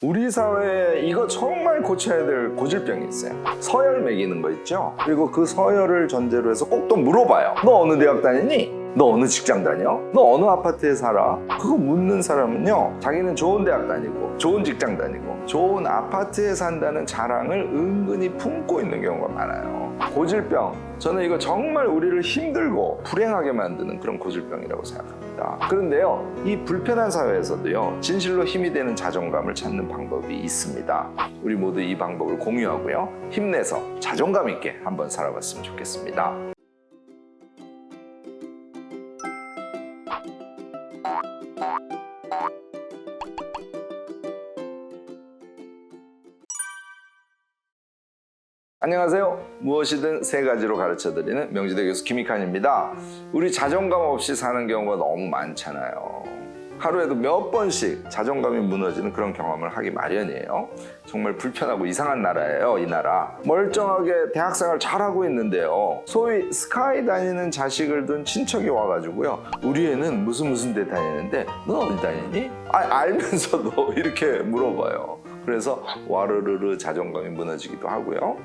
우리 사회에 이거 정말 고쳐야 될 고질병이 있어요. 서열 매기는 거 있죠? 그리고 그 서열을 전제로 해서 꼭 또 물어봐요. 너 어느 대학 다니니? 너 어느 직장 다녀? 너 어느 아파트에 살아? 그거 묻는 사람은요, 자기는 좋은 대학 다니고 좋은 직장 다니고 좋은 아파트에 산다는 자랑을 은근히 품고 있는 경우가 많아요. 고질병, 저는 이거 정말 우리를 힘들고 불행하게 만드는 그런 고질병이라고 생각합니다. 그런데요, 이 불편한 사회에서도요, 진실로 힘이 되는 자존감을 찾는 방법이 있습니다. 우리 모두 이 방법을 공유하고요, 힘내서 자존감 있게 한번 살아봤으면 좋겠습니다. 안녕하세요. 무엇이든 세 가지로 가르쳐드리는 명지대 교수 김익환입니다. 우리 자존감 없이 사는 경우가 너무 많잖아요. 하루에도 몇 번씩 자존감이 무너지는 그런 경험을 하기 마련이에요. 정말 불편하고 이상한 나라예요, 이 나라. 멀쩡하게 대학생활 잘하고 있는데요, 소위 스카이 다니는 자식을 둔 친척이 와가지고요, 우리 애는 무슨 데 다니는데 넌 어디 다니니? 알면서도 이렇게 물어봐요. 그래서 와르르르 자존감이 무너지기도 하고요.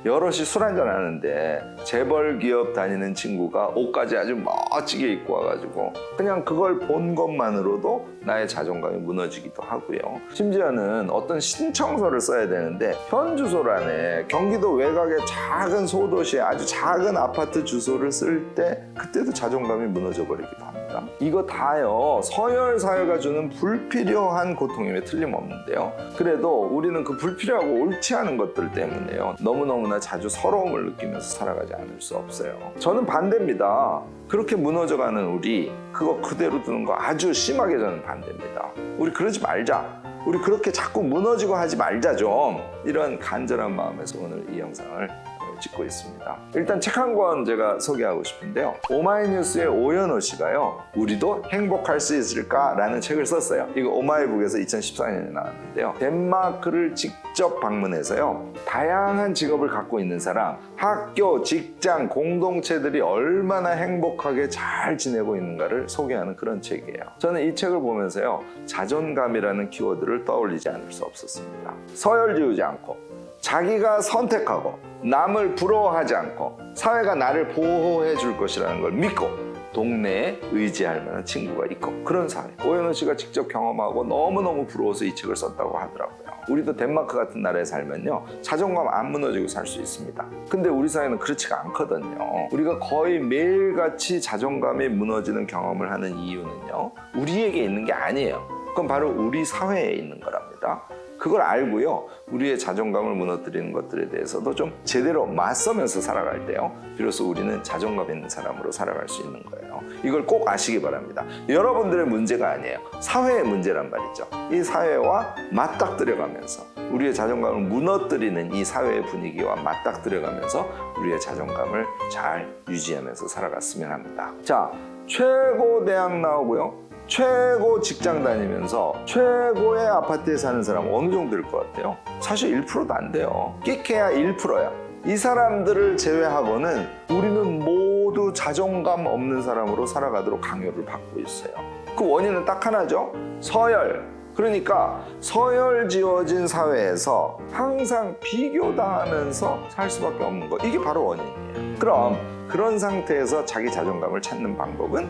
여럿이 술 한잔 하는데 재벌 기업 다니는 친구가 옷까지 아주 멋지게 입고 와가지고 그냥 그걸 본 것만으로도 나의 자존감이 무너지기도 하고요. 심지어는 어떤 신청서를 써야 되는데 현 주소란에 경기도 외곽의 작은 소도시에 아주 작은 아파트 주소를 쓸 때 그때도 자존감이 무너져 버리기도 합니다. 이거 다요, 서열 사회가 주는 불필요한 고통임에 틀림없는데요. 그래도 우리는 그 불필요하고 옳지 않은 것들 때문에요, 너무너무나 자주 서러움을 느끼면서 살아가지 않을 수 없어요. 저는 반대입니다. 그렇게 무너져가는 우리, 그거 그대로 두는 거 아주 심하게 저는 반대입니다. 우리 그러지 말자. 우리 그렇게 자꾸 무너지고 하지 말자 좀. 이런 간절한 마음에서 오늘 이 영상을 찍고 있습니다. 일단 책 한 권 제가 소개하고 싶은데요, 오마이뉴스의 오연호 씨가요, 우리도 행복할 수 있을까? 라는 책을 썼어요. 이거 오마이북에서 2014년에 나왔는데요, 덴마크를 직접 방문해서요, 다양한 직업을 갖고 있는 사람, 학교, 직장, 공동체들이 얼마나 행복하게 잘 지내고 있는가를 소개하는 그런 책이에요. 저는 이 책을 보면서요, 자존감이라는 키워드를 떠올리지 않을 수 없었습니다. 서열 지우지 않고 자기가 선택하고 남을 부러워하지 않고 사회가 나를 보호해 줄 것이라는 걸 믿고 동네에 의지할 만한 친구가 있고, 그런 사회. 오연호 씨가 직접 경험하고 너무너무 부러워서 이 책을 썼다고 하더라고요. 우리도 덴마크 같은 나라에 살면요, 자존감 안 무너지고 살 수 있습니다. 근데 우리 사회는 그렇지가 않거든요. 우리가 거의 매일같이 자존감이 무너지는 경험을 하는 이유는요, 우리에게 있는 게 아니에요. 그건 바로 우리 사회에 있는 거랍니다. 그걸 알고요, 우리의 자존감을 무너뜨리는 것들에 대해서도 좀 제대로 맞서면서 살아갈 때요, 비로소 우리는 자존감 있는 사람으로 살아갈 수 있는 거예요. 이걸 꼭 아시기 바랍니다. 여러분들의 문제가 아니에요. 사회의 문제란 말이죠. 이 사회와 맞닥뜨려가면서, 우리의 자존감을 무너뜨리는 이 사회의 분위기와 맞닥뜨려가면서 우리의 자존감을 잘 유지하면서 살아갔으면 합니다. 자, 최고 대학 나오고요, 최고 직장 다니면서 최고의 아파트에 사는 사람은 어느 정도일 것 같아요? 사실 1%도 안 돼요. 끼케야 1%야. 이 사람들을 제외하고는 우리는 모두 자존감 없는 사람으로 살아가도록 강요를 받고 있어요. 그 원인은 딱 하나죠. 서열. 그러니까 서열 지어진 사회에서 항상 비교당하면서 살 수밖에 없는 거, 이게 바로 원인이에요. 그럼 그런 상태에서 자기 자존감을 찾는 방법은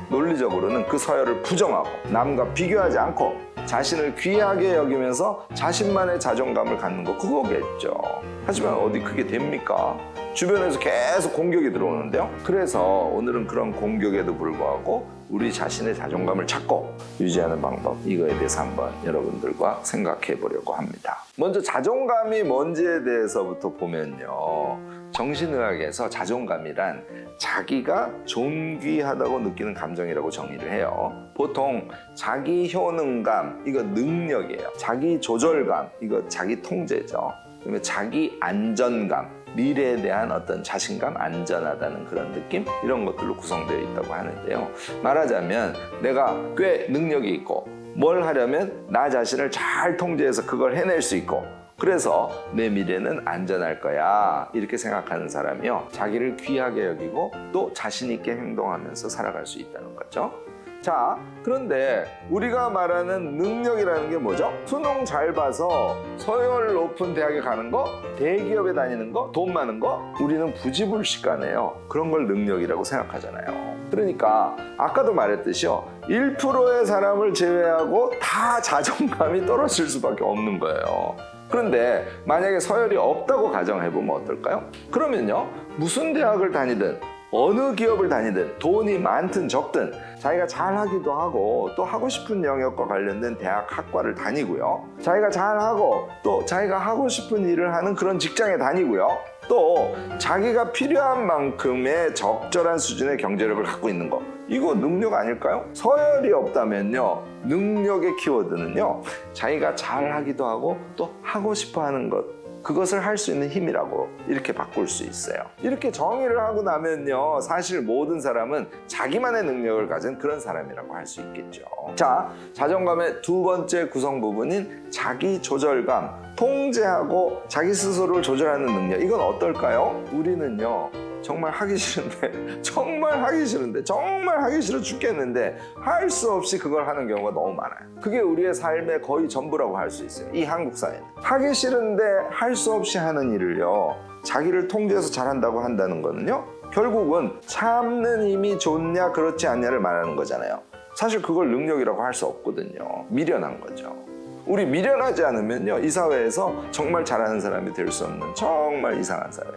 논리적으로는 그 서열을 부정하고 남과 비교하지 않고 자신을 귀하게 여기면서 자신만의 자존감을 갖는 거, 그거겠죠. 하지만 어디 그게 됩니까? 주변에서 계속 공격이 들어오는데요. 그래서 오늘은 그런 공격에도 불구하고 우리 자신의 자존감을 찾고 유지하는 방법, 이거에 대해서 한번 여러분들과 생각해 보려고 합니다. 먼저 자존감이 뭔지에 대해서부터 보면요, 정신의학에서 자존감이란 자기가 존귀하다고 느끼는 감정이라고 정의를 해요. 보통 자기 효능감, 이거 능력이에요. 자기 조절감, 이거 자기 통제죠. 그다음에 자기 안전감, 미래에 대한 어떤 자신감, 안전하다는 그런 느낌, 이런 것들로 구성되어 있다고 하는데요. 말하자면 내가 꽤 능력이 있고 뭘 하려면 나 자신을 잘 통제해서 그걸 해낼 수 있고, 그래서 내 미래는 안전할 거야, 이렇게 생각하는 사람이요, 자기를 귀하게 여기고 또 자신 있게 행동하면서 살아갈 수 있다는 거죠. 자, 그런데 우리가 말하는 능력이라는 게 뭐죠? 수능 잘 봐서 서열 높은 대학에 가는 거, 대기업에 다니는 거, 돈 많은 거, 우리는 부지불식간해요. 그런 걸 능력이라고 생각하잖아요. 그러니까 아까도 말했듯이요, 1%의 사람을 제외하고 다 자존감이 떨어질 수밖에 없는 거예요. 그런데 만약에 서열이 없다고 가정해보면 어떨까요? 그러면요, 무슨 대학을 다니든 어느 기업을 다니든 돈이 많든 적든 자기가 잘하기도 하고 또 하고 싶은 영역과 관련된 대학 학과를 다니고요, 자기가 잘하고 또 자기가 하고 싶은 일을 하는 그런 직장에 다니고요, 또 자기가 필요한 만큼의 적절한 수준의 경제력을 갖고 있는 거, 이거 능력 아닐까요? 서열이 없다면요, 능력의 키워드는요, 자기가 잘하기도 하고 또 하고 싶어 하는 것, 그것을 할 수 있는 힘이라고 이렇게 바꿀 수 있어요. 이렇게 정의를 하고 나면요, 사실 모든 사람은 자기만의 능력을 가진 그런 사람이라고 할 수 있겠죠. 자, 자존감의 두 번째 구성 부분인 자기 조절감, 통제하고 자기 스스로를 조절하는 능력, 이건 어떨까요? 우리는요, 정말 하기 싫은데 정말 하기 싫어 죽겠는데 할 수 없이 그걸 하는 경우가 너무 많아요. 그게 우리의 삶의 거의 전부라고 할 수 있어요. 이 한국 사회는 하기 싫은데 할 수 없이 하는 일을요, 자기를 통제해서 잘한다고 한다는 거는요, 결국은 참는 힘이 좋냐 그렇지 않냐를 말하는 거잖아요. 사실 그걸 능력이라고 할 수 없거든요. 미련한 거죠. 우리 미련하지 않으면요, 이 사회에서 정말 잘하는 사람이 될 수 없는 정말 이상한 사회.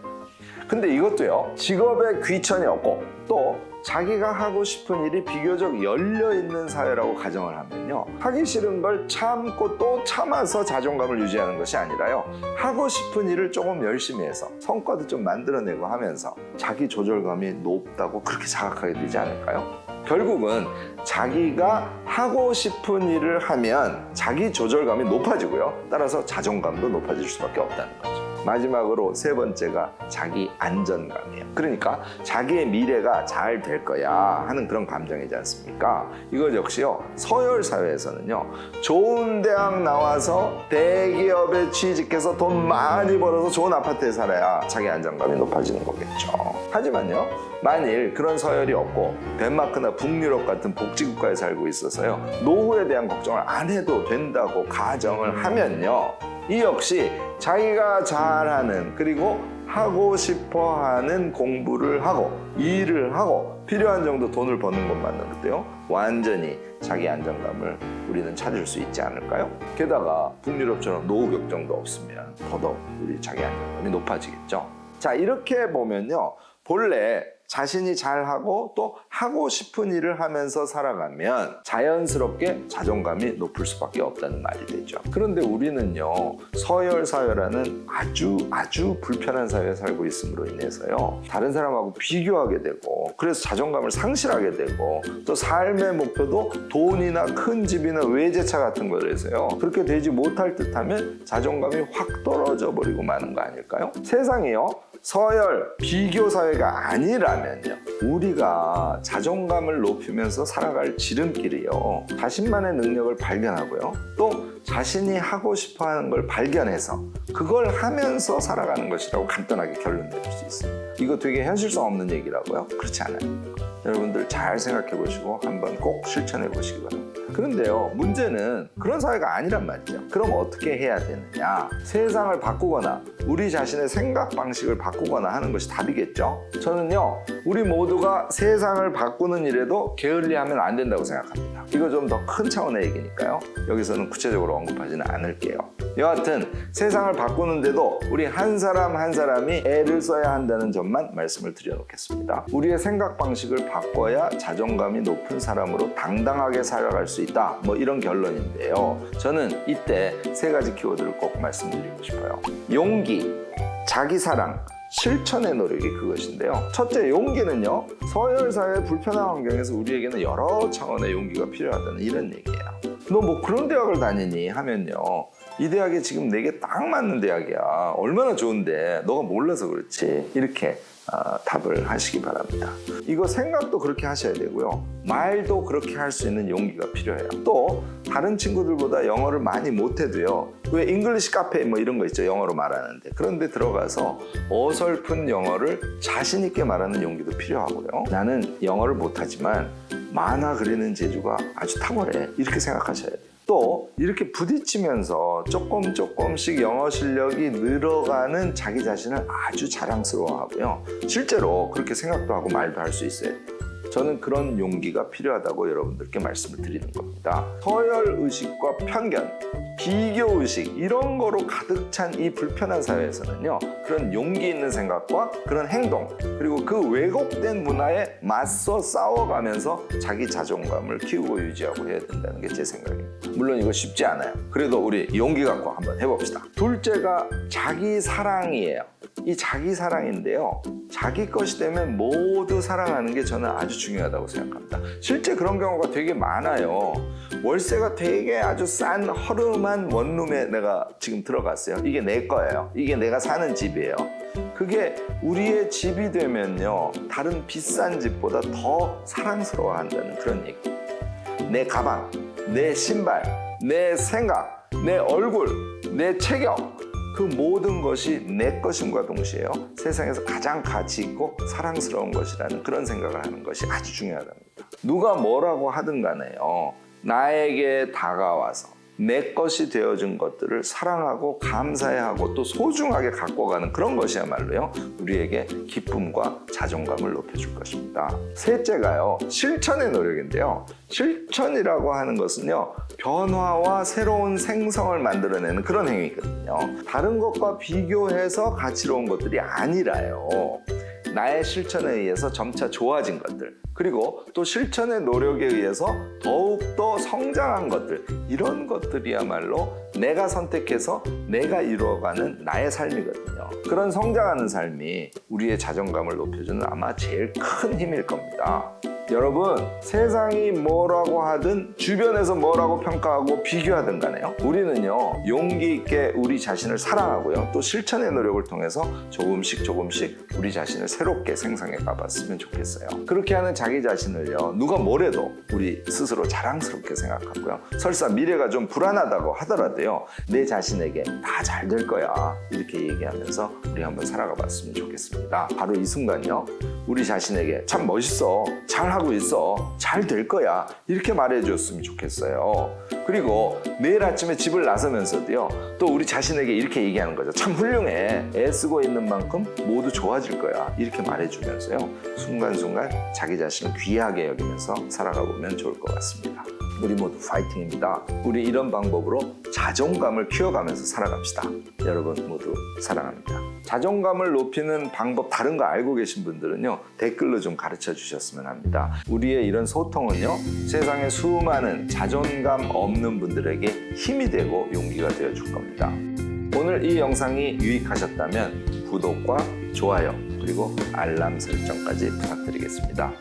근데 이것도요, 직업에 귀천이 없고 또 자기가 하고 싶은 일이 비교적 열려있는 사회라고 가정을 하면요, 하기 싫은 걸 참고 또 참아서 자존감을 유지하는 것이 아니라요, 하고 싶은 일을 조금 열심히 해서 성과도 좀 만들어내고 하면서 자기 조절감이 높다고 그렇게 자각하게 되지 않을까요? 결국은 자기가 하고 싶은 일을 하면 자기 조절감이 높아지고요, 따라서 자존감도 높아질 수밖에 없다는 거죠. 마지막으로 세 번째가 자기 안전감이에요. 그러니까 자기의 미래가 잘 될 거야 하는 그런 감정이지 않습니까? 이것 역시요, 서열 사회에서는요, 좋은 대학 나와서 대기업에 취직해서 돈 많이 벌어서 좋은 아파트에 살아야 자기 안정감이 높아지는 거겠죠. 하지만요, 만일 그런 서열이 없고 덴마크나 북유럽 같은 복지국가에 살고 있어서요, 노후에 대한 걱정을 안 해도 된다고 가정을 하면요, 이 역시 자기가 잘하는, 그리고 하고 싶어하는 공부를 하고 일을 하고 필요한 정도 돈을 버는 것만으로도요, 완전히 자기 안정감을 우리는 찾을 수 있지 않을까요? 게다가 북유럽처럼 노후 걱정도 없으면 더더욱 우리 자기 안정감이 높아지겠죠. 자, 이렇게 보면요, 본래 자신이 잘하고 또 하고 싶은 일을 하면서 살아가면 자연스럽게 자존감이 높을 수밖에 없다는 말이 되죠. 그런데 우리는요, 서열 사회라는 아주 불편한 사회에 살고 있음으로 인해서요, 다른 사람하고 비교하게 되고, 그래서 자존감을 상실하게 되고, 또 삶의 목표도 돈이나 큰 집이나 외제차 같은 거에서요, 그렇게 되지 못할 듯하면 자존감이 확 떨어져 버리고 마는 거 아닐까요? 세상이요, 서열, 비교 사회가 아니라면요, 우리가 자존감을 높이면서 살아갈 지름길이요, 자신만의 능력을 발견하고요, 또 자신이 하고 싶어하는 걸 발견해서 그걸 하면서 살아가는 것이라고 간단하게 결론 내릴 수 있습니다. 이거 되게 현실성 없는 얘기라고요? 그렇지 않아요. 여러분들 잘 생각해 보시고 한번 꼭 실천해 보시기 바랍니다. 그런데요, 문제는 그런 사회가 아니란 말이죠. 그럼 어떻게 해야 되느냐? 세상을 바꾸거나 우리 자신의 생각 방식을 바꾸거나 하는 것이 답이겠죠? 저는요, 우리 모두가 세상을 바꾸는 일에도 게을리하면 안 된다고 생각합니다. 이거 좀 더 큰 차원의 얘기니까요, 여기서는 구체적으로 언급하지는 않을게요. 여하튼 세상을 바꾸는데도 우리 한 사람 한 사람이 애를 써야 한다는 점만 말씀을 드려놓겠습니다. 우리의 생각 방식을 바꿔야 자존감이 높은 사람으로 당당하게 살아갈 수 있다, 뭐 이런 결론인데요, 저는 이때 세 가지 키워드를 꼭 말씀드리고 싶어요. 용기, 자기사랑, 실천의 노력이 그것인데요. 첫째, 용기는요, 서열사회의 불편한 환경에서 우리에게는 여러 차원의 용기가 필요하다는 이런 얘기예요. 너 뭐 그런 대학을 다니니 하면요, 이 대학이 지금 내게 딱 맞는 대학이야. 얼마나 좋은데 너가 몰라서 그렇지. 이렇게 답을 하시기 바랍니다. 이거 생각도 그렇게 하셔야 되고요. 말도 그렇게 할 수 있는 용기가 필요해요. 또 다른 친구들보다 영어를 많이 못해도요. 왜 잉글리시 카페 뭐 이런 거 있죠. 영어로 말하는데. 그런데 들어가서 어설픈 영어를 자신 있게 말하는 용기도 필요하고요. 나는 영어를 못하지만 만화 그리는 재주가 아주 탁월해. 이렇게 생각하셔야 돼요. 또 이렇게 부딪히면서 조금씩 영어 실력이 늘어가는 자기 자신을 아주 자랑스러워하고요. 실제로 그렇게 생각도 하고 말도 할 수 있어야 돼요. 저는 그런 용기가 필요하다고 여러분들께 말씀을 드리는 겁니다. 서열의식과 편견, 비교의식 이런 거로 가득 찬 이 불편한 사회에서는요. 그런 용기 있는 생각과 그런 행동 그리고 그 왜곡된 문화에 맞서 싸워가면서 자기 자존감을 키우고 유지하고 해야 된다는 게 제 생각입니다. 물론 이거 쉽지 않아요. 그래도 우리 용기 갖고 한번 해봅시다. 둘째가 자기 사랑이에요. 이 자기 사랑인데요. 자기 것이 되면 모두 사랑하는 게 저는 아주 중요하다고 생각합니다. 실제 그런 경우가 되게 많아요. 월세가 되게 아주 싼 허름한 원룸에 내가 지금 들어갔어요. 이게 내 거예요. 이게 내가 사는 집이에요. 그게 우리의 집이 되면요. 다른 비싼 집보다 더 사랑스러워한다는 그런 얘기. 내 가방, 내 신발, 내 생각, 내 얼굴, 내 체격 그 모든 것이 내 것임과 동시에요. 세상에서 가장 가치 있고 사랑스러운 것이라는 그런 생각을 하는 것이 아주 중요하답니다. 누가 뭐라고 하든 간에요. 나에게 다가와서 내 것이 되어준 것들을 사랑하고 감사해하고 또 소중하게 갖고 가는 그런 것이야말로요. 우리에게 기쁨과 자존감을 높여줄 것입니다. 셋째가요. 실천의 노력인데요. 실천이라고 하는 것은요. 변화와 새로운 생성을 만들어내는 그런 행위거든요. 다른 것과 비교해서 가치로운 것들이 아니라요. 나의 실천에 의해서 점차 좋아진 것들 그리고 또 실천의 노력에 의해서 더욱더 성장한 것들 이런 것들이야말로 내가 선택해서 내가 이루어가는 나의 삶이거든요. 그런 성장하는 삶이 우리의 자존감을 높여주는 아마 제일 큰 힘일 겁니다. 여러분 세상이 뭐라고 하든 주변에서 뭐라고 평가하고 비교하든 간에요. 우리는요 용기 있게 우리 자신을 사랑하고요. 또 실천의 노력을 통해서 조금씩 우리 자신을 새롭게 생성해 가봤으면 좋겠어요. 그렇게 하는 자기 자신을요 누가 뭐래도 우리 스스로 자랑스럽게 생각하고요. 설사 미래가 좀 불안하다고 하더라도요 내 자신에게 다 잘 될 거야 이렇게 얘기하면서 우리 한번 살아가 봤으면 좋겠습니다. 바로 이 순간요 우리 자신에게 참 멋있어 잘하고 있어 잘 될 거야 이렇게 말해줬으면 좋겠어요. 그리고 내일 아침에 집을 나서면서도요 또 우리 자신에게 이렇게 얘기하는 거죠. 참 훌륭해 애쓰고 있는 만큼 모두 좋아질 거야 이렇게 말해주면서요 순간순간 자기 자신을 귀하게 여기면서 살아가 보면 좋을 것 같습니다. 우리 모두 파이팅입니다. 우리 이런 방법으로 자존감을 키워가면서 살아갑시다. 여러분 모두 사랑합니다. 자존감을 높이는 방법 다른 거 알고 계신 분들은요 댓글로 좀 가르쳐 주셨으면 합니다. 우리의 이런 소통은요 세상에 수많은 자존감 없는 분들에게 힘이 되고 용기가 되어 줄 겁니다. 오늘 이 영상이 유익하셨다면 구독과 좋아요 그리고 알람 설정까지 부탁드리겠습니다.